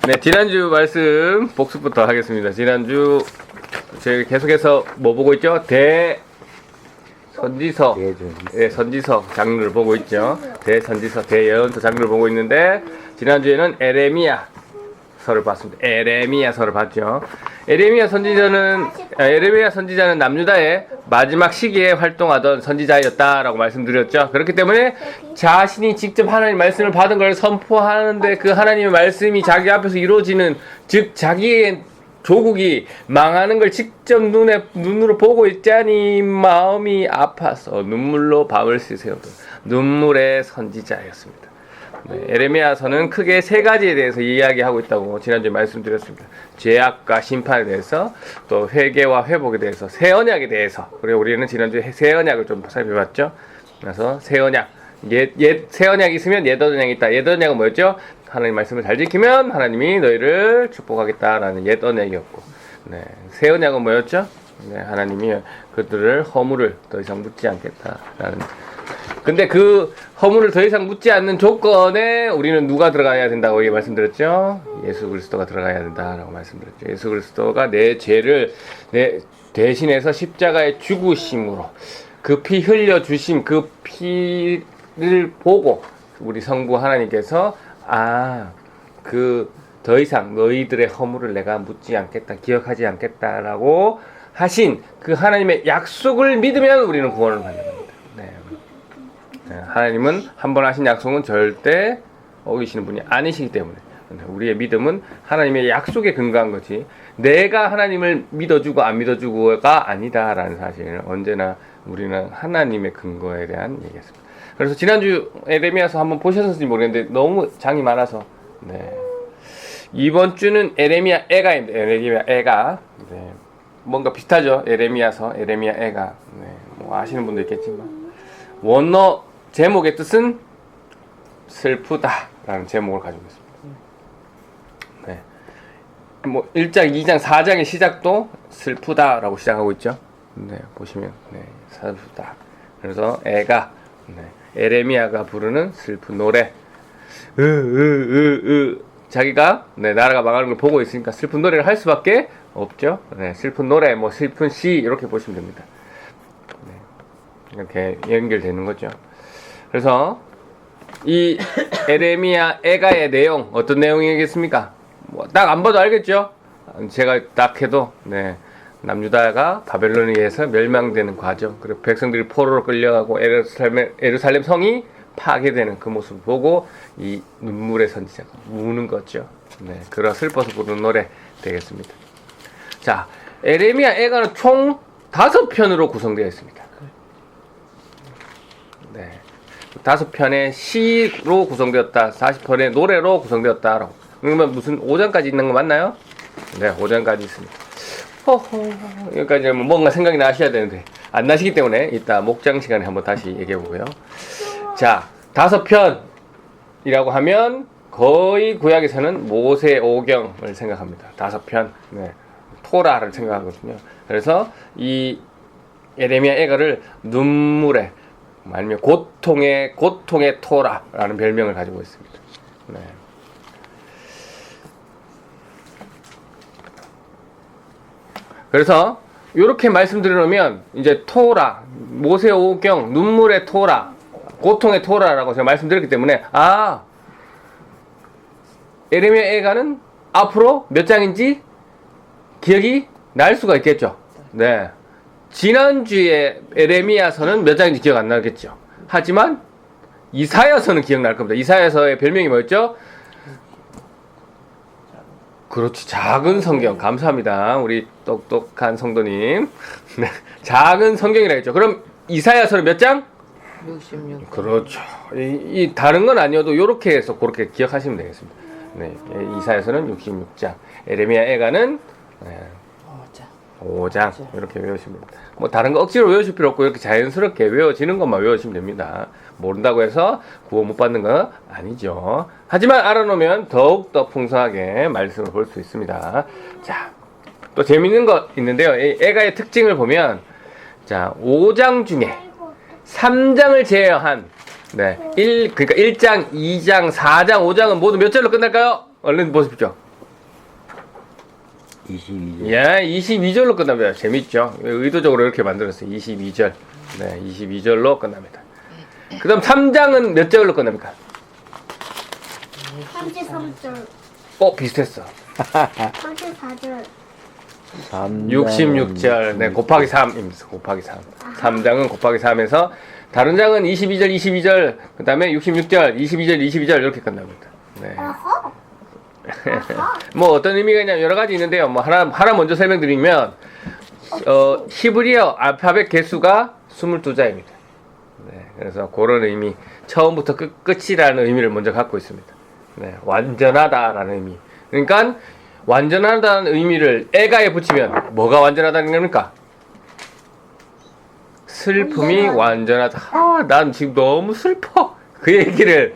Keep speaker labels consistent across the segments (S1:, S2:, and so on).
S1: 네, 지난주 말씀 복습부터 하겠습니다. 지난주 저희 계속해서 뭐 보고 있죠? 대선지서, 네, 선지서 장르를 보고 있죠. 대선지서, 대예언서 장르를 보고 있는데 지난주에는 에레미야서를 봤습니다. 에레미야서를 봤죠. 에레미야 선지자는 남유다의 마지막 시기에 활동하던 선지자였다라고 말씀드렸죠. 그렇기 때문에 자신이 직접 하나님 말씀을 받은 걸 선포하는데 그 하나님의 말씀이 자기 앞에서 이루어지는, 즉 자기의 조국이 망하는 걸 직접 눈으로 보고 있자니 마음이 아파서 눈물로 밤을 새세우던 눈물의 선지자였습니다. 네, 에레미야서는 크게 세 가지에 대해서 이야기하고 있다고 지난주에 말씀드렸습니다. 죄악과 심판에 대해서, 또 회개와 회복에 대해서, 새 언약에 대해서. 그리고 우리는 지난주에 새 언약을 좀 살펴봤죠. 그래서 새 언약, 새 언약이 있으면 옛 언약이 있다. 옛 언약은 뭐였죠? 하나님 말씀을 잘 지키면 하나님이 너희를 축복하겠다라는 옛 언약이었고, 네, 새 언약은 뭐였죠? 네, 하나님이 그들을 허물을 더 이상 묻지 않겠다라는. 근데 그 허물을 더 이상 묻지 않는 조건에 우리는 누가 들어가야 된다고 말씀드렸죠? 예수 그리스도가 들어가야 된다라고 말씀드렸죠. 예수 그리스도가 내 죄를 대신해서 십자가에 죽으심으로 그 피 흘려주심, 그 피를 보고 우리 성부 하나님께서 더 이상 너희들의 허물을 내가 묻지 않겠다, 기억하지 않겠다라고 하신 그 하나님의 약속을 믿으면 우리는 구원을 받는 겁니다. 네, 하나님은 한 번 하신 약속은 절대 어기시는 분이 아니시기 때문에 우리의 믿음은 하나님의 약속에 근거한 거지, 내가 하나님을 믿어주고 안 믿어주고가 아니다라는 사실을 언제나 우리는 하나님의 근거에 대한 얘기였습니다. 그래서 지난주 에레미야서 한번 보셨는지 모르겠는데 너무 장이 많아서, 네, 이번 주는 에레미야 애가입니다. 에레미야 애가. 네, 뭔가 비슷하죠? 에레미야서, 에레미야 애가. 네, 뭐 아시는 분도 있겠지만 원어 제목의 뜻은 슬프다라는 제목을 가지고 있습니다. 네, 뭐 1장, 2장, 4장의 시작도 슬프다라고 시작하고 있죠. 네, 보시면 슬프다. 그래서 애가, 에레미야가 부르는 슬픈 노래. 자기가 나라가 망하는 걸 보고 있으니까 슬픈 노래를 할 수밖에 없죠. 네, 슬픈 노래, 뭐 슬픈 시 이렇게 보시면 됩니다. 네, 이렇게 연결되는 거죠. 그래서 이 에레미야 애가의 내용, 어떤 내용이겠습니까? 뭐 딱 안 봐도 알겠죠. 제가 딱 해도 남유다가 바벨론에 의해서 멸망되는 과정, 그리고 백성들이 포로로 끌려가고 예루살렘 성이 파괴되는 그 모습을 보고 이 눈물의 선지자가 우는 거죠. 네, 그러 슬퍼서 부르는 노래 되겠습니다. 자, 에레미야 애가는 총 5편으로 구성되어 있습니다. 네, 5편의 시로 구성되었다, 40편의 노래로 구성되었다. 그러면 무슨 5장까지 있는 거 맞나요? 네, 5장까지 있습니다. 여기까지 뭔가 생각이 나셔야 되는데 안 나시기 때문에 이따 목장 시간에 한번 다시 얘기해 보고요. 자, 5편이라고 하면 거의 구약에서는 모세오경을 생각합니다. 5편, 토라를 생각하거든요. 그래서 이 에레미야 애가를 눈물의, 아니면 고통의 토라라는 별명을 가지고 있습니다. 네. 그래서 이렇게 말씀드려놓으면 이제 토라, 모세오경, 눈물의 토라, 고통의 토라라고 제가 말씀드렸기 때문에 에레미야 애가는 앞으로 몇 장인지 기억이 날 수가 있겠죠. 네, 지난주에 에레미야서는 몇 장인지 기억 안 나겠죠. 하지만 이사야서는 기억날 겁니다. 이사야서의 별명이 뭐였죠? 그렇지, 작은 성경. 감사합니다, 우리 똑똑한 성도님. 작은 성경이라 했죠. 그럼 이사야서는 몇 장?
S2: 66.
S1: 그렇죠. 이 다른 건 아니어도 이렇게 해서 그렇게 기억하시면 되겠습니다. 네, 이사야서는 66장, 에레미야 애가는 5장 이렇게 외우시면 됩니다. 뭐 다른 거 억지로 외우실 필요 없고 이렇게 자연스럽게 외워지는 것만 외우시면 됩니다. 모른다고 해서 구원 못 받는 건 아니죠. 하지만 알아놓으면 더욱더 풍성하게 말씀을 볼 수 있습니다. 자, 또 재밌는 거 있는데요. 애가의 특징을 보면, 자, 5장 중에 3장을 제외한, 그러니까 1장, 2장, 4장, 5장은 모두 몇 절로 끝날까요? 얼른 보십시오.
S2: 22절.
S1: 예, 22절로 끝납니다. 재밌죠? 의도적으로 이렇게 만들었어요. 22절. 네, 22절로 끝납니다. 그 다음 3장은 몇 절로 끝납니까?
S3: 33절,
S1: 비슷했어.
S3: 34절,
S1: 66절. 네, 곱하기 3입니다. 곱하기 3. 3장은 곱하기 3에서 다른 장은 22절, 22절, 그 다음에 66절, 22절 이렇게 끝납니다. 네.
S3: 어허,
S1: 뭐 어떤 의미가 있냐면 여러 가지 있는데요. 뭐 하나 먼저 설명드리면 히브리어 알파벳 개수가 22자입니다. 네, 그래서 그런 의미, 처음부터 끝이라는 의미를 먼저 갖고 있습니다. 네, 완전하다라는 의미. 그러니까 완전하다는 의미를 애가에 붙이면 뭐가 완전하다는 겁니까? 슬픔이 완전하다. 난 지금 너무 슬퍼. 그 얘기를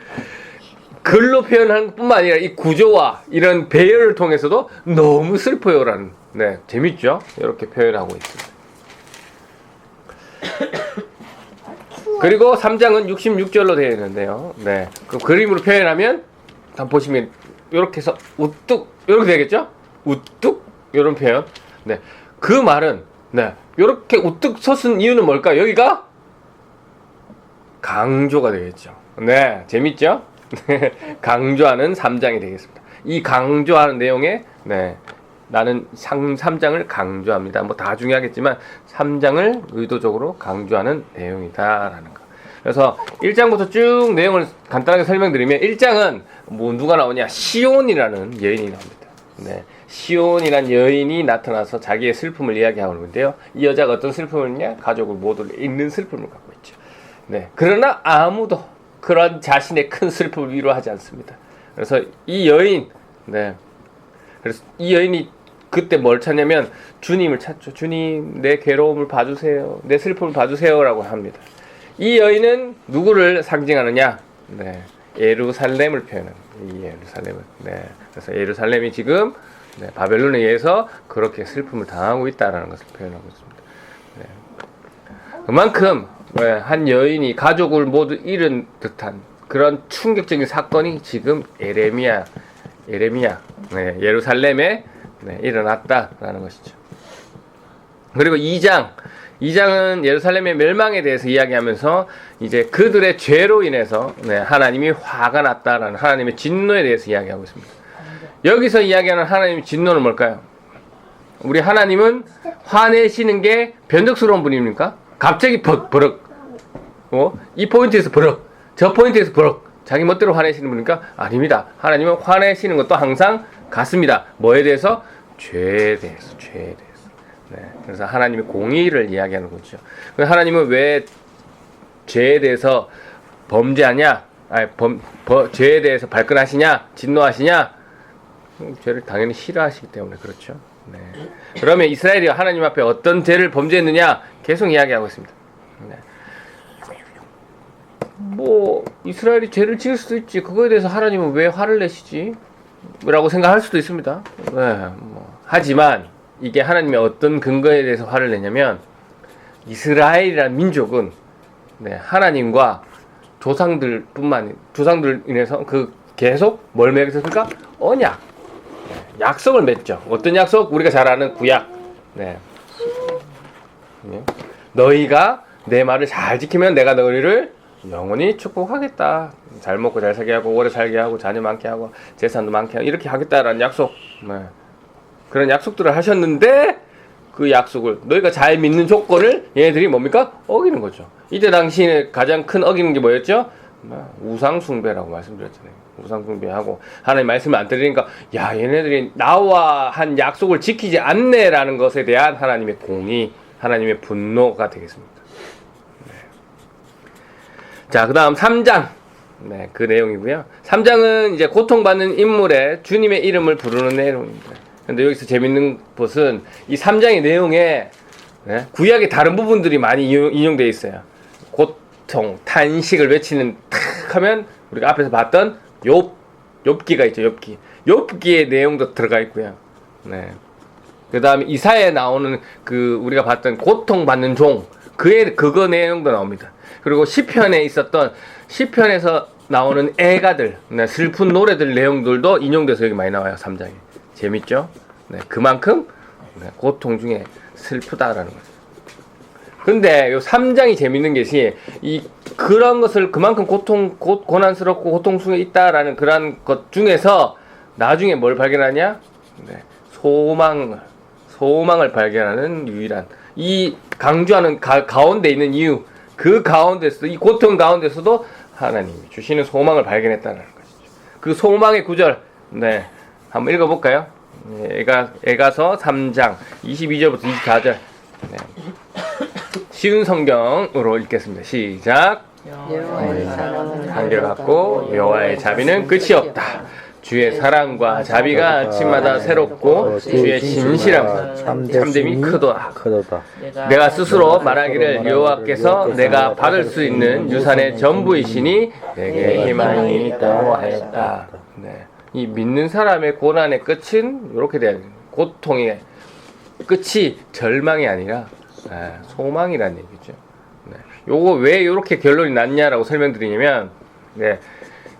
S1: 글로 표현하는 뿐만 아니라 이 구조와 이런 배열을 통해서도 너무 슬퍼요라는, 네, 재밌죠? 이렇게 표현하고 있습니다. 그리고 3장은 66절로 되어 있는데요. 네, 그 그림으로 표현하면 한번 보시면 이렇게 해서 우뚝 이렇게 되겠죠? 우뚝 이런 표현. 네, 그 말은 네, 이렇게 우뚝 섰은 이유는 뭘까요? 여기가 강조가 되겠죠. 네, 재밌죠? 강조하는 3장이 되겠습니다. 이 강조하는 내용에 네, 나는 3장을 강조합니다. 뭐 다 중요하겠지만 3장을 의도적으로 강조하는 내용이다라는 거. 그래서 1장부터 쭉 내용을 간단하게 설명드리면 1장은 뭐 누가 나오냐? 시온이라는 여인이 나옵니다. 네, 시온이라는 여인이 나타나서 자기의 슬픔을 이야기하고 있는데요. 이 여자가 어떤 슬픔을 했냐? 가족을 모두 잃는 슬픔을 갖고 있죠. 네, 그러나 아무도 그런 자신의 큰 슬픔을 위로하지 않습니다. 그래서 이 여인, 네, 그래서 이 여인이 그때 뭘 찾냐면 주님을 찾죠. 주님, 내 괴로움을 봐주세요. 내 슬픔을 봐주세요라고 합니다. 이 여인은 누구를 상징하느냐? 네, 예루살렘을 표현합니다. 이 예루살렘을. 네, 그래서 예루살렘이 지금 네, 바벨론에 의해서 그렇게 슬픔을 당하고 있다라는 것을 표현하고 있습니다. 네. 그만큼 한 여인이 가족을 모두 잃은 듯한 그런 충격적인 사건이 지금 예레미야, 네, 예루살렘에 네, 일어났다라는 것이죠. 그리고 2장은 예루살렘의 멸망에 대해서 이야기하면서 이제 그들의 죄로 인해서 네, 하나님이 화가 났다라는 하나님의 진노에 대해서 이야기하고 있습니다. 여기서 이야기하는 하나님의 진노는 뭘까요? 우리 하나님은 화내시는 게 변덕스러운 분입니까? 갑자기 버럭, 이 포인트에서 버럭, 저 포인트에서 버럭, 자기 멋대로 화내시는 분입니까? 아닙니다. 하나님은 화내시는 것도 항상 같습니다. 뭐에 대해서? 죄에 대해서. 네, 그래서 하나님의 공의를 이야기하는 거죠. 하나님은 왜 죄에 대해서 범죄하냐? 죄에 대해서 발끈하시냐? 진노하시냐? 죄를 당연히 싫어하시기 때문에 그렇죠. 네. 그러면 이스라엘이 하나님 앞에 어떤 죄를 범죄했느냐? 계속 이야기하고 있습니다. 네. 뭐 이스라엘이 죄를 지을 수도 있지. 그거에 대해서 하나님은 왜 화를 내시지? 라고 생각할 수도 있습니다. 네, 하지만 이게 하나님의 어떤 근거에 대해서 화를 내냐면 이스라엘이라는 민족은 네, 하나님과 조상들 인해서 그 계속 뭘 맺었을까? 언약, 네, 약속을 맺죠. 어떤 약속? 우리가 잘 아는 구약. 네. 너희가 내 말을 잘 지키면 내가 너희를 영원히 축복하겠다. 잘 먹고 잘 살게 하고 오래 살게 하고 자녀 많게 하고 재산도 많게 하고 이렇게 하겠다라는 약속. 네. 그런 약속들을 하셨는데 그 약속을 너희가 잘 믿는 조건을 얘네들이 뭡니까? 어기는 거죠. 이때 당시에 가장 큰 어기는 게 뭐였죠? 우상 숭배라고 말씀드렸잖아요. 우상 숭배하고 하나님 말씀을 안 들으니까 야 얘네들이 나와 한 약속을 지키지 않네라는 것에 대한 하나님의 공의, 하나님의 분노가 되겠습니다. 자, 그 다음 3장. 네, 그 내용이고요. 3장은 이제 고통받는 인물의 주님의 이름을 부르는 내용입니다. 근데 여기서 재밌는 것은 이 3장의 내용에 네, 구약의 다른 부분들이 많이 인용되어 있어요. 고통, 탄식을 외치는 탁 하면 우리가 앞에서 봤던 욥기가 있죠. 욥기의 내용도 들어가 있고요. 네. 그 다음에 이사야에 나오는 그 우리가 봤던 고통받는 종 그거 내용도 나옵니다. 그리고 시편에 있었던 시편에서 나오는 애가들, 슬픈 노래들 내용들도 인용돼서 여기 많이 나와요. 3장에. 재밌죠? 네, 그만큼 네, 고통 중에 슬프다라는 거죠. 근데 요 3장이 재밌는 것이 그런 것을 그만큼 고난스럽고 고통스러워 있다라는 그런 것 중에서 나중에 뭘 발견하냐? 네, 소망을 발견하는 유일한 이 강조하는 가운데 있는 이유 그 가운데서 이 고통 가운데서도 하나님이 주시는 소망을 발견했다는 것이죠. 그 소망의 구절 네 한번 읽어볼까요? 네, 에가서 3장 22절부터 24절 네. 쉬운 성경으로 읽겠습니다. 시작.
S2: 여호와의 사랑은
S1: 한결같고 여호와의 자비는 끝이 없다. 주의 사랑과 자비가 아침마다 새롭고 주의 진실함 참됨이 크도다. 내가 스스로 말하기를 여호와께서 내가 받을 수 있는 유산의 전부이시니 내게 희망이 있다고 하였다. 네. 이 믿는 사람의 고난의 끝은 이렇게 돼야 돼요. 고통의 끝이 절망이 아니라 소망이라는 얘기죠. 네. 요거 왜 이렇게 결론이 났냐라고 설명드리냐면 네.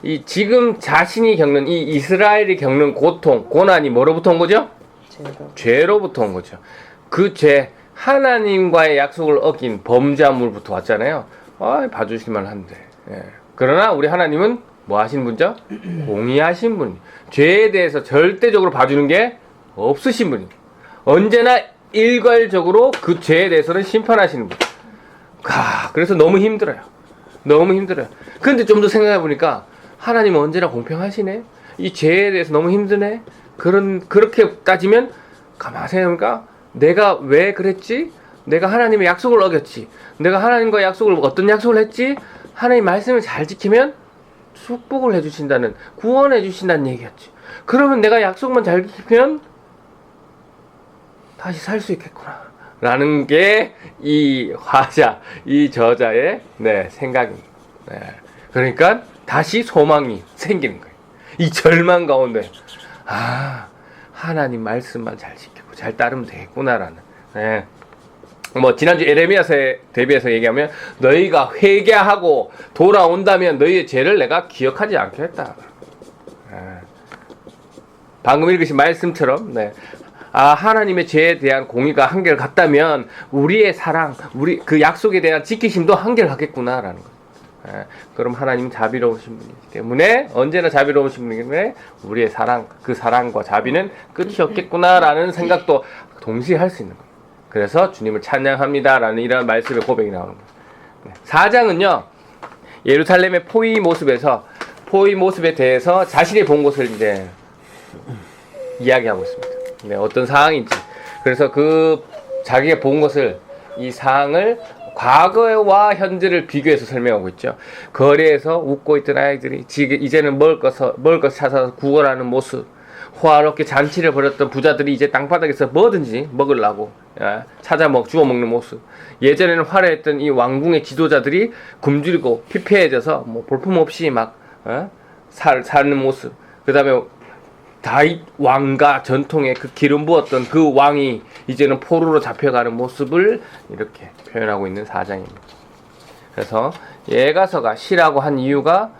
S1: 이 지금 자신이 겪는 이 이스라엘이 겪는 고난이 뭐로부터 온 거죠? 죄로부터 온 거죠. 그 죄, 하나님과의 약속을 어긴 범죄함으로부터 왔잖아요. 봐주실만 한데. 예. 그러나 우리 하나님은 뭐 하신 분이죠? 공의하신 분. 죄에 대해서 절대적으로 봐주는 게 없으신 분이에요. 언제나 일괄적으로 그 죄에 대해서는 심판하시는 분. 그래서 너무 힘들어요. 너무 힘들어요. 근데 좀 더 생각해 보니까 하나님은 언제나 공평하시네. 이 죄에 대해서 너무 힘드네. 그렇게 따지면 가만히 생각해보니까 내가 왜 그랬지? 내가 하나님의 약속을 어겼지. 내가 하나님과 어떤 약속을 했지? 하나님 말씀을 잘 지키면 축복을 해주신다는, 구원해 주신다는 얘기였지. 그러면 내가 약속만 잘 지키면 다시 살 수 있겠구나. 라는 게 이 화자, 이 저자의 생각입니다. 네. 그러니까 다시 소망이 생기는 거예요. 이 절망 가운데 하나님 말씀만 잘 지키고 잘 따르면 되겠구나라는. 네. 뭐 지난주 에레미야서에 대비해서 얘기하면 너희가 회개하고 돌아온다면 너희의 죄를 내가 기억하지 않겠다. 네. 방금 읽으신 말씀처럼 하나님의 죄에 대한 공의가 한결같다면 우리의 사랑, 우리 그 약속에 대한 지키심도 한결같겠구나라는 거예요. 그럼 하나님은 자비로우신 분이기 때문에 언제나 자비로우신 분이기 때문에 우리의 사랑, 그 사랑과 자비는 끝이 없겠구나라는 생각도 동시에 할 수 있는 거예요. 그래서 주님을 찬양합니다라는 이런 말씀의 고백이 나오는 거예요. 4장은요 예루살렘의 포위 모습에 대해서 자신이 본 것을 이제 이야기하고 있습니다. 네, 어떤 상황인지. 그래서 그 자기가 본 것을 이 상황을 과거와 현재를 비교해서 설명하고 있죠. 거리에서 웃고 있던 아이들이 이제는 먹을 것 찾아서 구걸하는 모습, 호화롭게 잔치를 벌였던 부자들이 이제 땅바닥에서 뭐든지 먹으려고 주워 먹는 모습, 예전에는 화려했던 이 왕궁의 지도자들이 굶주리고 피폐해져서 뭐 볼품없이 막 사는 모습, 그 다음에 다윗 왕가 전통의 그 기름 부었던 그 왕이 이제는 포로로 잡혀가는 모습을 이렇게 표현하고 있는 4장입니다. 그래서 예가서가 시라고 한 이유가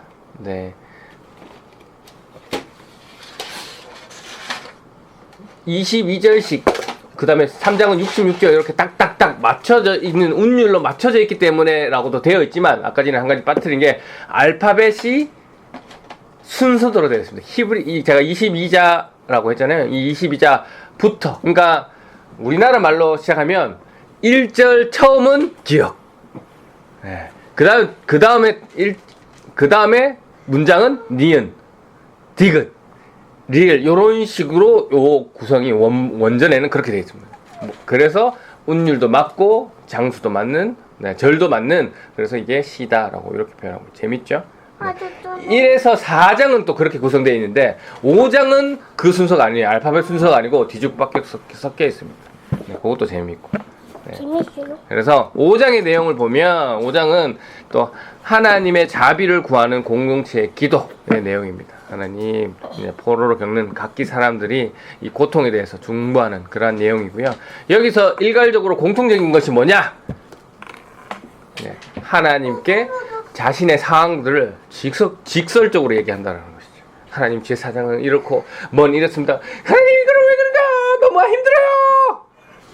S1: 22절씩 그 다음에 3장은 66절 이렇게 딱딱딱 맞춰져 있는 운율로 맞춰져 있기 때문에 라고도 되어 있지만 아까 전에 한 가지 빠뜨린 게 알파벳이 순서대로 되어 있습니다. 제가 22자라고 했잖아요. 이 22자부터, 그러니까 우리나라 말로 시작하면 1절 처음은 기억. 네. 그 다음에 문장은 니은, 디귿, 리을, 요런 식으로 요 구성이 원전에는 그렇게 되어 있습니다. 그래서 운율도 맞고 장수도 맞는, 절도 맞는, 그래서 이게 시다라고 이렇게 표현하고 재밌죠? 1에서 4장은 또 그렇게 구성되어 있는데 5장은 그 순서가 아니에요. 알파벳 순서가 아니고 뒤죽박죽 섞여 있습니다. 그것도 재미있고. 그래서 5장의 내용을 보면 5장은 또 하나님의 자비를 구하는 공동체의 기도의 내용입니다. 하나님, 포로로 겪는 각기 사람들이 이 고통에 대해서 중보하는 그러한 내용이고요. 여기서 일괄적으로 공통적인 것이 뭐냐? 하나님께 자신의 상황들을 직설적으로 얘기한다는 것이죠. 하나님 제 사정은 이렇고 이렇습니다. 하나님 이거는 왜 그런가? 너무 힘들어요.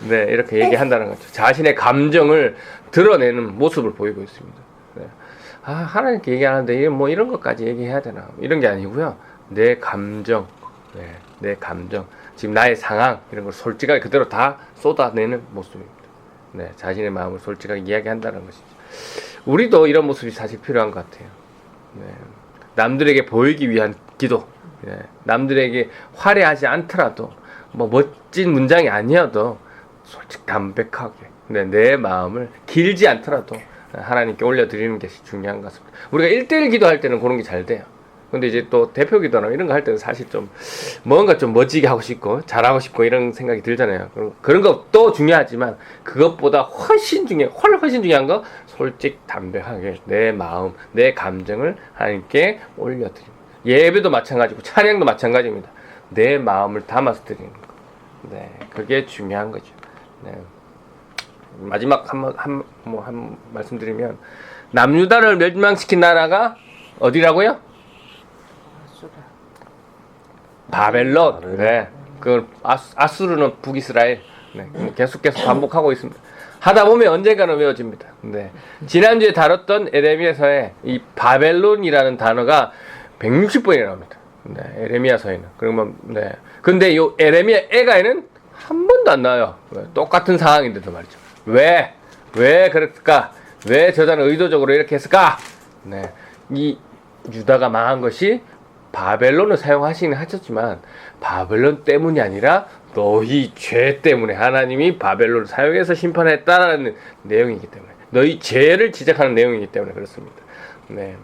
S1: 네, 이렇게 얘기한다는 거죠. 자신의 감정을 드러내는 모습을 보이고 있습니다. 네. 아, 하나님께 얘기하는데 뭐 이런 것까지 얘기해야 되나? 이런 게 아니고요. 내 감정, 네, 내 감정, 지금 나의 상황 이런 걸 솔직하게 그대로 다 쏟아내는 모습입니다. 네, 자신의 마음을 솔직하게 이야기한다는 것이죠. 우리도 이런 모습이 사실 필요한 것 같아요. 네. 남들에게 보이기 위한 기도, 네. 남들에게 화려하지 않더라도 뭐 멋진 문장이 아니어도 솔직 담백하게 네, 내 마음을 길지 않더라도 하나님께 올려드리는 것이 중요한 것 같습니다. 우리가 1대1 기도할 때는 그런 게 잘 돼요. 근데 이제 또 대표 기도나 이런 거 할 때는 사실 좀 뭔가 좀 멋지게 하고 싶고 잘하고 싶고 이런 생각이 들잖아요. 그런 것도 중요하지만 그것보다 훨씬 중요한 거 솔직 담백하게 내 마음, 내 감정을 하나님께 올려드립니다. 예배도 마찬가지고 찬양도 마찬가지입니다. 내 마음을 담아서 드리는 거. 네, 그게 중요한 거죠. 네. 마지막 한 말씀드리면 남유다를 멸망시킨 나라가 어디라고요? 바벨론. 네. 그 아수르는 북이스라엘. 네. 계속 반복하고 있습니다. 하다 보면 언젠가는 외워집니다. 네. 지난주에 다뤘던 에레미야서에 이 바벨론이라는 단어가 160번이 나옵니다. 네. 에레미야서에는. 그러면 네. 근데 요 에레미야 에가에는 한 번도 안 나와요. 똑같은 상황인데도 말이죠. 왜 그럴까? 왜 저자는 의도적으로 이렇게 했을까? 네. 이 유다가 망한 것이 바벨론을 사용하시긴 하셨지만 바벨론 때문이 아니라 너희 죄 때문에 하나님이 바벨론을 사용해서 심판했다라는 내용이기 때문에 너희 죄를 지적하는 내용이기 때문에 그렇습니다. 네.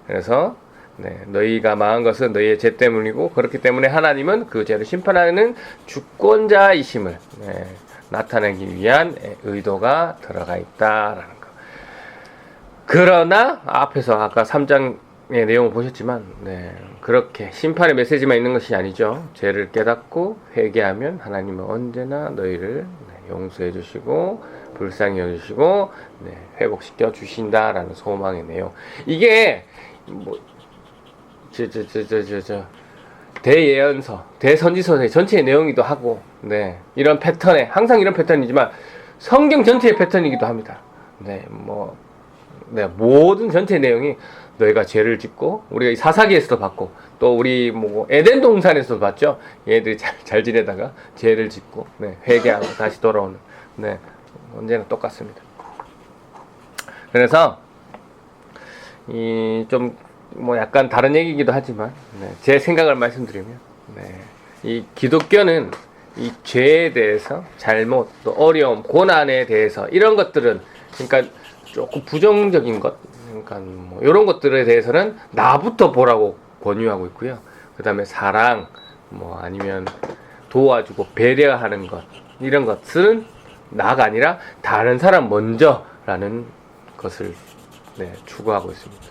S1: 그래서 네, 너희가 망한 것은 너희의 죄 때문이고 그렇기 때문에 하나님은 그 죄를 심판하는 주권자이심을 네, 나타내기 위한 의도가 들어가 있다라는 거. 그러나 앞에서 아까 3장의 내용을 보셨지만 네, 그렇게 심판의 메시지만 있는 것이 아니죠. 죄를 깨닫고 회개하면 하나님은 언제나 너희를 용서해 주시고 불쌍히 여주시고 네, 회복시켜 주신다라는 소망의 내용. 이게 뭐 대예언서, 대선지서의 전체의 내용이기도 하고, 네, 이런 패턴에, 항상 이런 패턴이지만, 성경 전체의 패턴이기도 합니다. 네, 모든 전체의 내용이 너희가 죄를 짓고, 우리가 이 사사기에서도 봤고, 또 우리 에덴 동산에서도 봤죠? 얘들이 잘 지내다가 죄를 짓고, 네, 회개하고 다시 돌아오는, 네, 언제나 똑같습니다. 그래서, 약간 다른 얘기이기도 하지만 네, 제 생각을 말씀드리면 네, 이 기독교는 이 죄에 대해서 잘못 또 어려움 고난에 대해서 이런 것들은 그러니까 조금 부정적인 것 그러니까 이런 것들에 대해서는 나부터 보라고 권유하고 있고요. 그 다음에 사랑 아니면 도와주고 배려하는 것 이런 것들은 나가 아니라 다른 사람 먼저라는 것을 네, 추구하고 있습니다.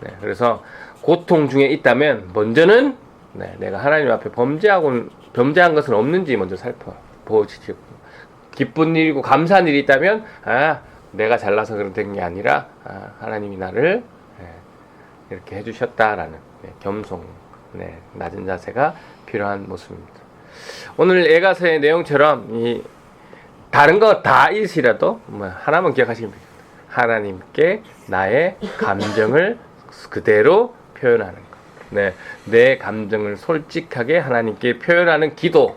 S1: 네, 그래서 고통 중에 있다면 먼저는 네, 내가 하나님 앞에 범죄한 것은 없는지 먼저 살펴보시고 기쁜 일이고 감사한 일이 있다면 내가 잘나서 그런 게 아니라 하나님이 나를 네, 이렇게 해주셨다라는 네, 겸손 네, 낮은 자세가 필요한 모습입니다. 오늘 에가서의 내용처럼 다른 거 다 잃으시라도 하나만 기억하시면 됩니다. 하나님께 나의 감정을 그대로 표현하는 것. 네, 내 감정을 솔직하게 하나님께 표현하는 기도.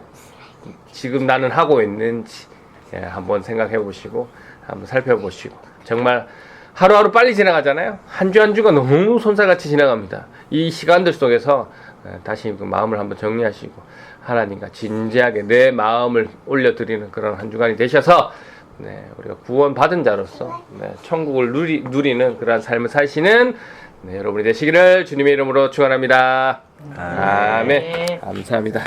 S1: 지금 나는 하고 있는지 한번 생각해 보시고 한번 살펴보시고 정말 하루하루 빨리 지나가잖아요. 한 주 한 주가 너무 손살같이 지나갑니다. 이 시간들 속에서 다시 그 마음을 한번 정리하시고 하나님과 진지하게 내 마음을 올려드리는 그런 한 주간이 되셔서 네, 우리가 구원받은 자로서 네, 천국을 누리는 그러한 삶을 사시는 네, 여러분이 되시기를 주님의 이름으로 축원합니다. 아멘. 감사합니다.